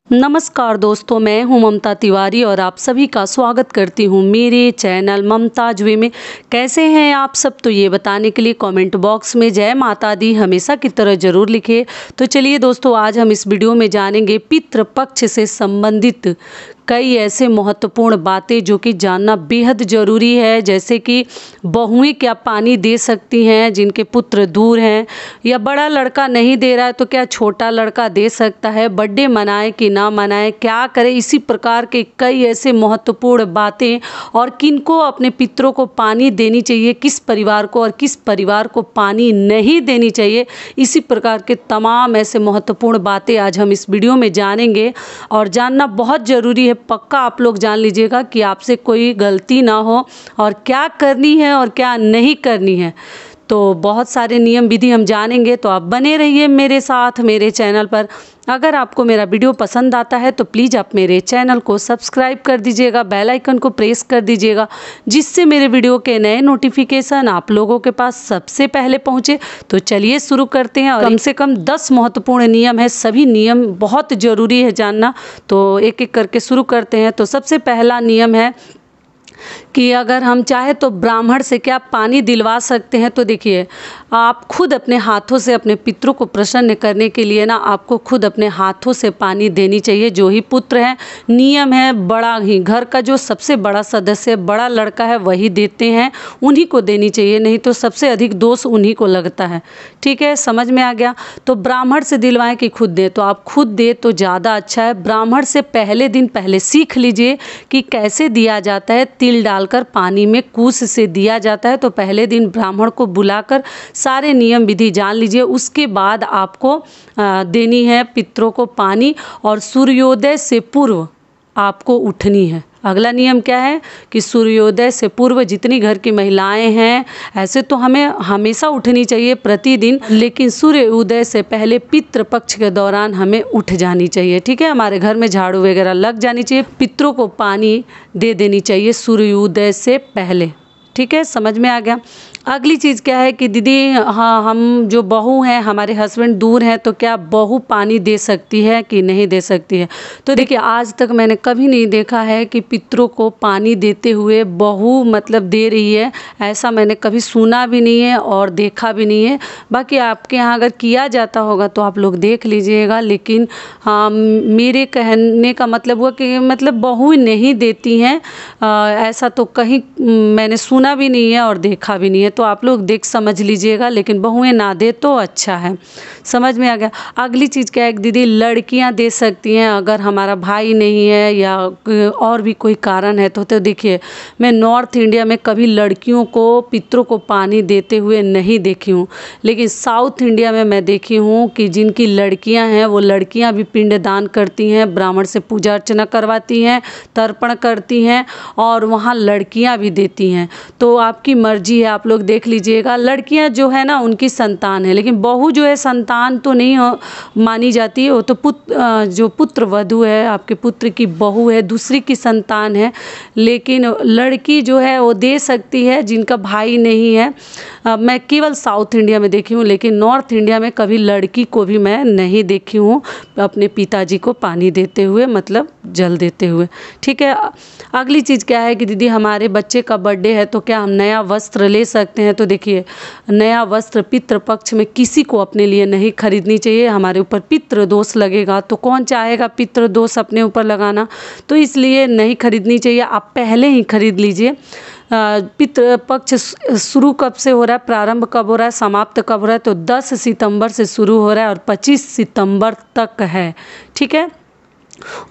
नमस्कार दोस्तों, मैं हूं ममता तिवारी और आप सभी का स्वागत करती हूं मेरे चैनल ममताज वे में। कैसे हैं आप सब, तो ये बताने के लिए कमेंट बॉक्स में जय माता दी हमेशा की तरह ज़रूर लिखिए। तो चलिए दोस्तों, आज हम इस वीडियो में जानेंगे पितृपक्ष से संबंधित कई ऐसे महत्वपूर्ण बातें जो कि जानना बेहद ज़रूरी है। जैसे कि बहुएं क्या पानी दे सकती हैं जिनके पुत्र दूर हैं, या बड़ा लड़का नहीं दे रहा है तो क्या छोटा लड़का दे सकता है, बर्थडे मनाएं कि ना मनाएं, क्या करें, इसी प्रकार के कई ऐसे महत्वपूर्ण बातें, और किनको अपने पितरों को पानी देनी चाहिए, किस परिवार को और किस परिवार को पानी नहीं देनी चाहिए, इसी प्रकार के तमाम ऐसे महत्वपूर्ण बातें आज हम इस वीडियो में जानेंगे। और जानना बहुत ज़रूरी है, पक्का आप लोग जान लीजिएगा कि आपसे कोई गलती ना हो और क्या करनी है और क्या नहीं करनी है। तो बहुत सारे नियम विधि हम जानेंगे, तो आप बने रहिए मेरे साथ मेरे चैनल पर। अगर आपको मेरा वीडियो पसंद आता है तो प्लीज़ आप मेरे चैनल को सब्सक्राइब कर दीजिएगा, बेल आइकन को प्रेस कर दीजिएगा, जिससे मेरे वीडियो के नए नोटिफिकेशन आप लोगों के पास सबसे पहले पहुंचे। तो चलिए शुरू करते हैं। और कम से कम 10 महत्वपूर्ण नियम है, सभी नियम बहुत ज़रूरी है जानना, तो एक एक करके शुरू करते हैं। तो सबसे पहला नियम है कि अगर हम चाहे तो ब्राह्मण से क्या पानी दिलवा सकते हैं। तो देखिए, आप खुद अपने हाथों से अपने पितरों को प्रसन्न करने के लिए ना आपको खुद अपने हाथों से पानी देनी चाहिए। जो ही पुत्र है, नियम है, बड़ा ही घर का जो सबसे बड़ा सदस्य बड़ा लड़का है वही देते हैं, उन्हीं को देनी चाहिए, नहीं तो सबसे अधिक दोष उन्हीं को लगता है। ठीक है, समझ में आ गया। तो ब्राह्मण से दिलवाएं कि खुद दें, तो आप खुद दे तो ज़्यादा अच्छा है। ब्राह्मण से पहले दिन पहले सीख लीजिए कि कैसे दिया जाता है। तिल डालकर पानी में कूस से दिया जाता है। तो पहले दिन ब्राह्मण को बुलाकर सारे नियम विधि जान लीजिए। उसके बाद आपको देनी है पितरों को पानी, और सूर्योदय से पूर्व आपको उठनी है। अगला नियम क्या है कि सूर्योदय से पूर्व जितनी घर की महिलाएं हैं, ऐसे तो हमें हमेशा उठनी चाहिए प्रतिदिन, लेकिन सूर्योदय से पहले पितृपक्ष के दौरान हमें उठ जानी चाहिए। ठीक है, हमारे घर में झाड़ू वगैरह लग जानी चाहिए, पितरों को पानी दे देनी चाहिए सूर्योदय से पहले। ठीक है, समझ में आ गया। अगली चीज़ क्या है कि दीदी, हाँ, हम जो बहू हैं, हमारे हस्बैंड दूर हैं, तो क्या बहू पानी दे सकती है कि नहीं दे सकती है। तो देखिए, आज तक मैंने कभी नहीं देखा है कि पितरों को पानी देते हुए बहू मतलब दे रही है, ऐसा मैंने कभी सुना भी नहीं है और देखा भी नहीं है। बाकी आपके यहाँ अगर किया जाता होगा तो आप लोग देख लीजिएगा, लेकिन हाँ, मेरे कहने का मतलब हुआ कि मतलब बहू नहीं देती हैं, ऐसा तो कहीं मैंने सुना भी नहीं है और देखा भी नहीं है। तो आप लोग देख समझ लीजिएगा, लेकिन बहुएं ना दे तो अच्छा है। समझ में आ गया। अगली चीज़ क्या है कि दीदी, लड़कियां दे सकती हैं अगर हमारा भाई नहीं है या और भी कोई कारण है। तो देखिए, मैं नॉर्थ इंडिया में कभी लड़कियों को पितरों को पानी देते हुए नहीं देखी हूँ, लेकिन साउथ इंडिया में मैं देखी हूँ कि जिनकी लड़कियाँ हैं वो लड़कियाँ भी पिंडदान करती हैं, ब्राह्मण से पूजा अर्चना करवाती हैं, तर्पण करती हैं, और वहाँ लड़कियाँ भी देती हैं। तो आपकी मर्जी है, आप लोग देख लीजिएगा। लड़कियां जो है ना उनकी संतान है, लेकिन बहू जो है संतान तो नहीं मानी जाती है, वो तो जो पुत्र वधू है, आपके पुत्र की बहू है, दूसरी की संतान है। लेकिन लड़की जो है वो दे सकती है जिनका भाई नहीं है। मैं केवल साउथ इंडिया में देखी हूँ, लेकिन नॉर्थ इंडिया में कभी लड़की को भी मैं नहीं देखी हूँ अपने पिताजी को पानी देते हुए, मतलब जल देते हुए। ठीक है। अगली चीज़ क्या है कि दीदी, हमारे बच्चे का बर्थडे है तो क्या हम नया वस्त्र ले सकते हैं। तो देखिए, नया वस्त्र पितृपक्ष में किसी को अपने लिए नहीं खरीदनी चाहिए, हमारे ऊपर पितृ दोष लगेगा। तो कौन चाहेगा पितृ दोष अपने ऊपर लगाना, तो इसलिए नहीं खरीदनी चाहिए। आप पहले ही खरीद लीजिए। पितृपक्ष शुरू कब से हो रहा है, प्रारंभ कब हो रहा है, समाप्त कब हो रहा है, तो 10 सितंबर से शुरू हो रहा है और 25 सितंबर तक है। ठीक है।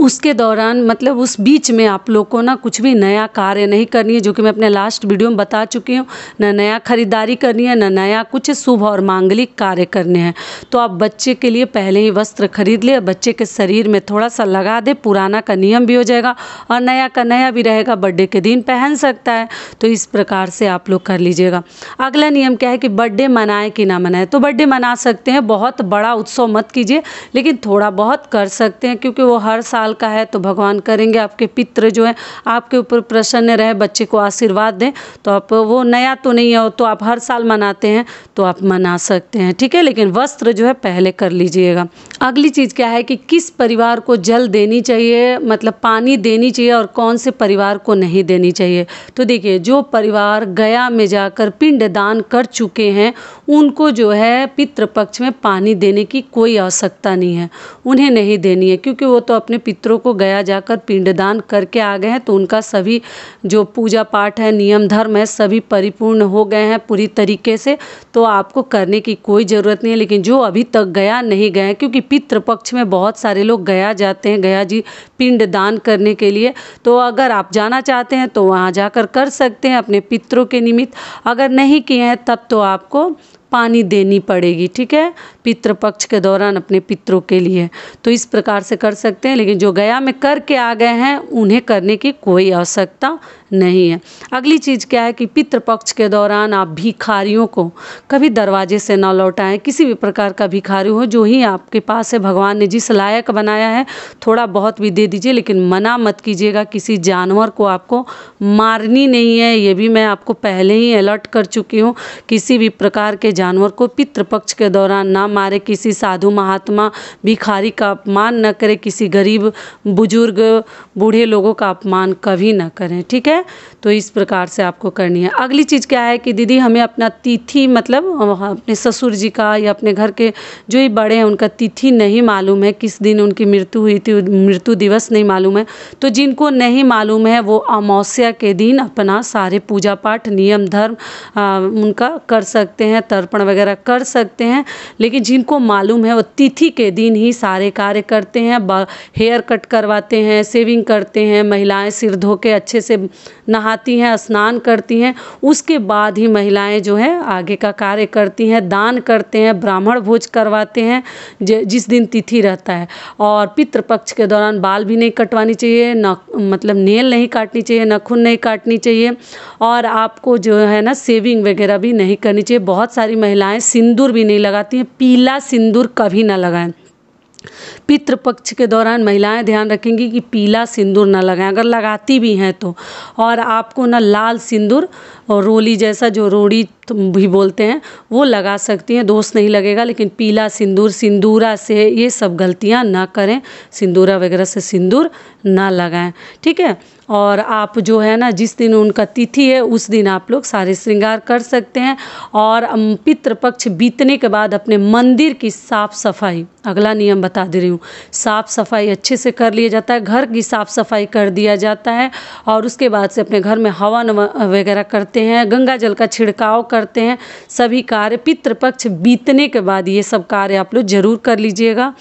उसके दौरान मतलब उस बीच में आप लोग को ना कुछ भी नया कार्य नहीं करनी है, जो कि मैं अपने लास्ट वीडियो में बता चुकी हूँ। ना नया खरीदारी करनी है, ना नया कुछ शुभ और मांगलिक कार्य करने हैं। तो आप बच्चे के लिए पहले ही वस्त्र खरीद ले, बच्चे के शरीर में थोड़ा सा लगा दे, पुराना का नियम भी हो जाएगा और नया का नया भी रहेगा, बर्थडे के दिन पहन सकता है। तो इस प्रकार से आप लोग कर लीजिएगा। अगला नियम क्या है कि बर्थडे मनाए कि ना मनाए। तो बर्थडे मना सकते हैं, बहुत बड़ा उत्सव मत कीजिए, लेकिन थोड़ा बहुत कर सकते हैं, क्योंकि वो हर हर साल का है तो भगवान करेंगे आपके पितृ जो है आपके ऊपर प्रसन्न रहे, बच्चे को आशीर्वाद दें। तो आप वो नया तो नहीं है, तो आप हर साल मनाते हैं तो आप मना सकते हैं, ठीक है। लेकिन वस्त्र जो है पहले कर लीजिएगा। अगली चीज़ क्या है कि किस परिवार को जल देनी चाहिए, मतलब पानी देनी चाहिए, और कौन से परिवार को नहीं देनी चाहिए। तो देखिए, जो परिवार गया में जाकर पिंडदान कर चुके हैं उनको जो है पितृपक्ष में पानी देने की कोई आवश्यकता नहीं है, उन्हें नहीं देनी है, क्योंकि वो तो अपने पितरों को गया जाकर पिंडदान करके आ गए हैं। तो उनका सभी जो पूजा पाठ है, नियम धर्म है, सभी परिपूर्ण हो गए हैं पूरी तरीके से, तो आपको करने की कोई ज़रूरत नहीं है। लेकिन जो अभी तक गया नहीं गए, क्योंकि पितृपक्ष में बहुत सारे लोग गया जाते हैं, गया जी पिंड दान करने के लिए, तो अगर आप जाना चाहते हैं तो वहाँ जाकर कर सकते हैं अपने पितरों के निमित्त। अगर नहीं किए हैं तब तो आपको पानी देनी पड़ेगी, ठीक है, पितृपक्ष के दौरान अपने पितरों के लिए। तो इस प्रकार से कर सकते हैं, लेकिन जो गया में करके आ गए हैं उन्हें करने की कोई आवश्यकता नहीं है। अगली चीज़ क्या है कि पितृपक्ष के दौरान आप भिखारियों को कभी दरवाजे से ना लौटाएं। किसी भी प्रकार का भिखारी हो, जो ही आपके पास है, भगवान ने जिस लायक बनाया है थोड़ा बहुत भी दे दीजिए, लेकिन मना मत कीजिएगा। किसी जानवर को आपको मारनी नहीं है, ये भी मैं आपको पहले ही अलर्ट कर चुकी हूँ। किसी भी प्रकार के जानवर को पितृपक्ष के दौरान ना मारे, किसी साधु महात्मा भिखारी का अपमान न करें, किसी गरीब बुजुर्ग बूढ़े लोगों का अपमान कभी ना करें, ठीक है। तो इस प्रकार से आपको करनी है। अगली चीज़ क्या है कि दीदी हमें अपना तिथि, मतलब अपने ससुर जी का या अपने घर के जो ही बड़े हैं उनका तिथि नहीं मालूम है, किस दिन उनकी मृत्यु हुई थी, मृत्यु दिवस नहीं मालूम है। तो जिनको नहीं मालूम है वो अमावस्या के दिन अपना सारे पूजा पाठ नियम धर्म उनका कर सकते हैं, तर्पण वगैरह कर सकते हैं। लेकिन जिनको मालूम है वो तिथि के दिन ही सारे कार्य करते हैं, हेयर कट करवाते हैं, शेविंग करते हैं, महिलाएं सिर धो के अच्छे से नहाती हैं, स्नान करती हैं, उसके बाद ही महिलाएं जो है आगे का कार्य करती हैं, दान करते हैं, ब्राह्मण भोज करवाते हैं जिस दिन तिथि रहता है। और पितृपक्ष के दौरान बाल भी नहीं कटवानी चाहिए, न मतलब नेल नहीं काटनी चाहिए, नाखून नहीं काटनी चाहिए, और आपको जो है ना शेविंग वगैरह भी नहीं करनी चाहिए। बहुत सारी महिलाएं सिंदूर भी नहीं लगाती हैं, पीला सिंदूर कभी ना लगाएं। पितृपक्ष के दौरान महिलाएं ध्यान रखेंगी कि पीला सिंदूर ना लगाएं, अगर लगाती भी हैं तो। और आपको ना लाल सिंदूर और रोली जैसा, जो रोड़ी भी बोलते हैं, वो लगा सकती हैं, दोष नहीं लगेगा। लेकिन पीला सिंदूर, सिंदूरा से ये सब गलतियां ना करें, सिंदूरा वगैरह से सिंदूर ना लगाएं, ठीक है। और आप जो है ना जिस दिन उनका तिथि है उस दिन आप लोग सारे श्रृंगार कर सकते हैं। और पितृपक्ष बीतने के बाद अपने मंदिर की साफ सफाई, अगला नियम बता दे रही हूँ, साफ सफाई अच्छे से कर लिया जाता है, घर की साफ सफाई कर दिया जाता है। और उसके बाद से अपने घर में हवन वगैरह करते हैं, गंगा जल का छिड़काव करते हैं। सभी कार्य पितृपक्ष बीतने के बाद ये सब कार्य आप लोग जरूर कर लीजिएगा।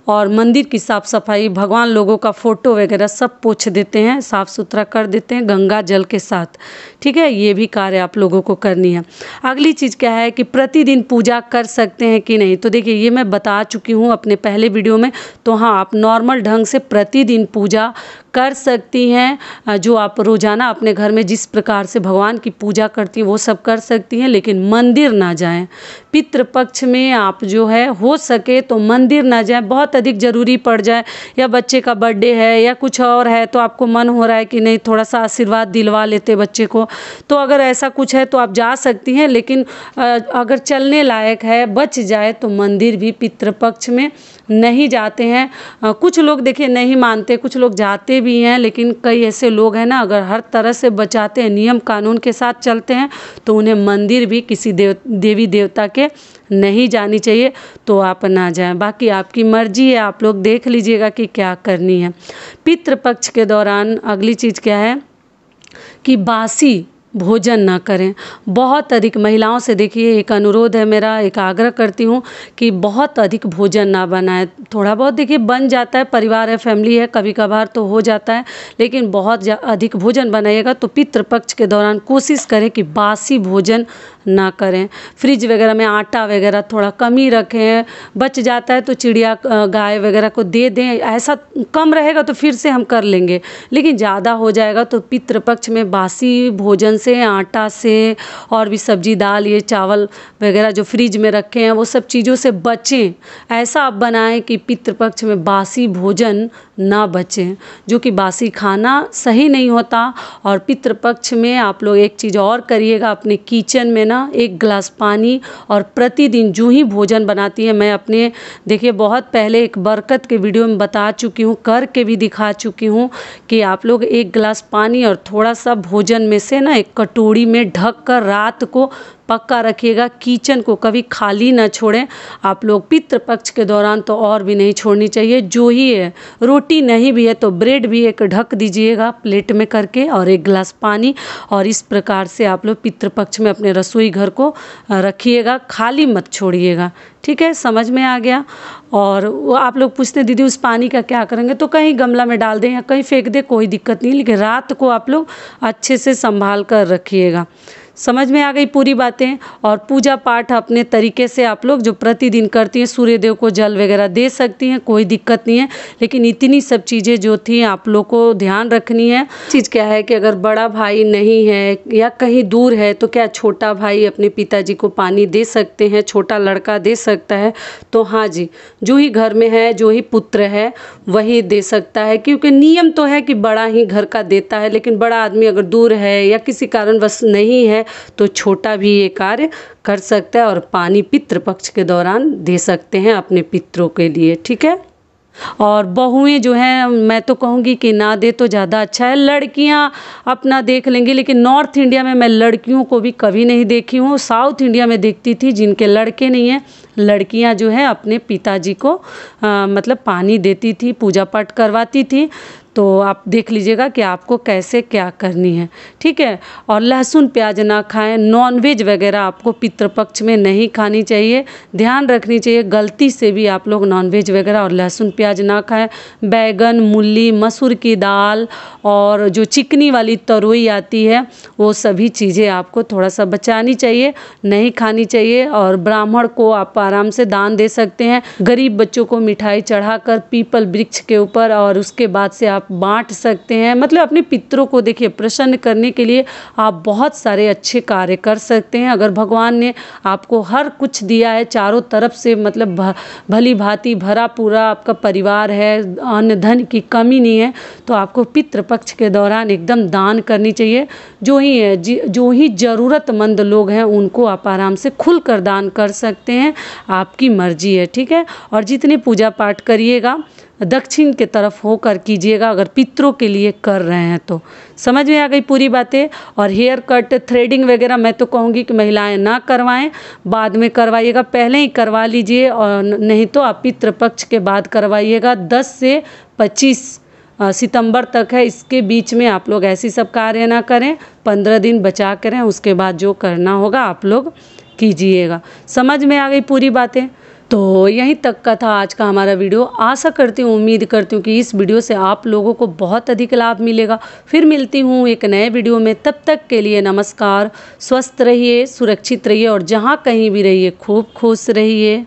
और मंदिर की साफ़ सफाई, भगवान लोगों का फ़ोटो वगैरह सब पोंछ देते हैं, साफ़ सुथरा कर देते हैं गंगा जल के साथ, ठीक है। ये भी कार्य आप लोगों को करनी है। अगली चीज़ क्या है कि प्रतिदिन पूजा कर सकते हैं कि नहीं। तो देखिए, ये मैं बता चुकी हूँ अपने पहले वीडियो में। तो हाँ, आप नॉर्मल ढंग से प्रतिदिन पूजा कर सकती हैं। जो आप रोज़ाना अपने घर में जिस प्रकार से भगवान की पूजा करती हैं वो सब कर सकती हैं, लेकिन मंदिर ना जाएं। पितृपक्ष में आप जो है हो सके तो मंदिर ना जाएं। बहुत अधिक ज़रूरी पड़ जाए, या बच्चे का बर्थडे है या कुछ और है, तो आपको मन हो रहा है कि नहीं थोड़ा सा आशीर्वाद दिलवा लेते बच्चे को, तो अगर ऐसा कुछ है तो आप जा सकती हैं। लेकिन अगर चलने लायक है, बच जाए, तो मंदिर भी पितृपक्ष में नहीं जाते हैं। कुछ लोग देखिए नहीं मानते, कुछ लोग जाते भी हैं, लेकिन कई ऐसे लोग हैं ना, अगर हर तरह से बचाते हैं, नियम कानून के साथ चलते हैं, तो उन्हें मंदिर भी किसी देवी देवता के नहीं जानी चाहिए, तो आप ना जाएं। बाकी आपकी मर्जी है, आप लोग देख लीजिएगा कि क्या करनी है। पितृपक्ष के दौरान अगली चीज़ क्या है कि बासी भोजन ना करें। बहुत अधिक महिलाओं से देखिए एक अनुरोध है मेरा, एक आग्रह करती हूँ कि बहुत अधिक भोजन ना बनाएं। थोड़ा बहुत देखिए बन जाता है, परिवार है, फैमिली है, कभी कभार तो हो जाता है, लेकिन बहुत अधिक भोजन बनाइएगा तो पितृपक्ष के दौरान कोशिश करें कि बासी भोजन ना करें। फ्रिज वगैरह में आटा वगैरह थोड़ा कम ही रखें, बच जाता है तो चिड़िया गाय वगैरह को दे दें। ऐसा कम रहेगा तो फिर से हम कर लेंगे, लेकिन ज़्यादा हो जाएगा तो पितृपक्ष में बासी भोजन से, आटा से, और भी सब्जी दाल ये चावल वगैरह जो फ्रिज में रखे हैं वो सब चीज़ों से बचें। ऐसा आप बनाएं कि पितृपक्ष में बासी भोजन ना बचें, जो कि बासी खाना सही नहीं होता। और पितृपक्ष में आप लोग एक चीज़ और करिएगा, अपने किचन में ना 1 गिलास पानी, और प्रतिदिन जो ही भोजन बनाती है, मैं अपने देखिए बहुत पहले एक बरकत के वीडियो में बता चुकी हूँ, करके भी दिखा चुकी हूँ कि आप लोग 1 गिलास पानी और थोड़ा सा भोजन में से ना एक कटोरी में ढक कर रात को पक्का रखिएगा। किचन को कभी खाली ना छोड़ें आप लोग। पितृपक्ष के दौरान तो और भी नहीं छोड़नी चाहिए। जो ही है, रोटी नहीं भी है तो ब्रेड भी एक ढक दीजिएगा प्लेट में करके, और 1 गिलास पानी। और इस प्रकार से आप लोग पितृपक्ष में अपने रसोई घर को रखिएगा, खाली मत छोड़िएगा। ठीक है, समझ में आ गया। और वो आप लोग पूछते हैं दीदी उस पानी का क्या करेंगे, तो कहीं गमला में डाल दें या कहीं फेंक दें, कोई दिक्कत नहीं, लेकिन रात को आप लोग अच्छे से संभाल कर रखिएगा। समझ में आ गई पूरी बातें। और पूजा पाठ अपने तरीके से आप लोग जो प्रतिदिन करती हैं, सूर्य देव को जल वगैरह दे सकती हैं, कोई दिक्कत नहीं है। लेकिन इतनी सब चीज़ें जो थी आप लोग को ध्यान रखनी है। चीज़ क्या है कि अगर बड़ा भाई नहीं है या कहीं दूर है तो क्या छोटा भाई अपने पिताजी को पानी दे सकते हैं, छोटा लड़का दे सकता है। तो हाँ जी, जो ही घर में है, जो ही पुत्र है वही दे सकता है, क्योंकि नियम तो है कि बड़ा ही घर का देता है। लेकिन बड़ा आदमी अगर दूर है या किसी कारणवश नहीं है तो छोटा भी ये कार्य कर सकता है, और पानी पितृपक्ष के दौरान दे सकते हैं अपने पितरों के लिए। ठीक है। और बहुएं जो हैं, मैं तो कहूँगी कि ना दे तो ज़्यादा अच्छा है। लड़कियां अपना देख लेंगी, लेकिन नॉर्थ इंडिया में मैं लड़कियों को भी कभी नहीं देखी हूँ। साउथ इंडिया में देखती थी, जिनके लड़के नहीं हैं, लड़कियां जो है अपने पिताजी को मतलब पानी देती थी, पूजा पाठ करवाती थी। तो आप देख लीजिएगा कि आपको कैसे क्या करनी है। ठीक है। और लहसुन प्याज ना खाएं, नॉनवेज वगैरह आपको पितृपक्ष में नहीं खानी चाहिए, ध्यान रखनी चाहिए। गलती से भी आप लोग नॉनवेज वगैरह और लहसुन प्याज ना खाएं। बैगन, मूली, मसूर की दाल और जो चिकनी वाली तरोई आती है, वो सभी चीज़ें आपको थोड़ा सा बचानी चाहिए, नहीं खानी चाहिए। और ब्राह्मण को आप आराम से दान दे सकते हैं, गरीब बच्चों को मिठाई चढ़ाकर पीपल वृक्ष के ऊपर, और उसके बाद से आप बांट सकते हैं। मतलब अपने पितरों को देखिए प्रसन्न करने के लिए आप बहुत सारे अच्छे कार्य कर सकते हैं। अगर भगवान ने आपको हर कुछ दिया है चारों तरफ से, मतलब भली भांति भरा पूरा आपका परिवार है, अन्न धन की कमी नहीं है, तो आपको पितृपक्ष के दौरान एकदम दान करनी चाहिए। जो ही ज़रूरतमंद लोग हैं उनको आप आराम से खुलकर दान कर सकते हैं, आपकी मर्जी है। ठीक है। और जितने पूजा पाठ करिएगा दक्षिण के तरफ होकर कीजिएगा, अगर पितरों के लिए कर रहे हैं तो। समझ में आ गई पूरी बातें। और हेयर कट, थ्रेडिंग वगैरह मैं तो कहूँगी कि महिलाएं ना करवाएं, बाद में करवाइएगा, पहले ही करवा लीजिए। और नहीं तो आप पितृपक्ष के बाद करवाइएगा। 10 से 25 सितंबर तक है, इसके बीच में आप लोग ऐसी सब कार्य ना करें, 15 दिन बचा करें, उसके बाद जो करना होगा आप लोग कीजिएगा। समझ में आ गई पूरी बातें। तो यहीं तक का था आज का हमारा वीडियो। आशा करती हूँ, उम्मीद करती हूँ कि इस वीडियो से आप लोगों को बहुत अधिक लाभ मिलेगा। फिर मिलती हूँ एक नए वीडियो में, तब तक के लिए नमस्कार। स्वस्थ रहिए, सुरक्षित रहिए, और जहाँ कहीं भी रहिए खूब खुश रहिए।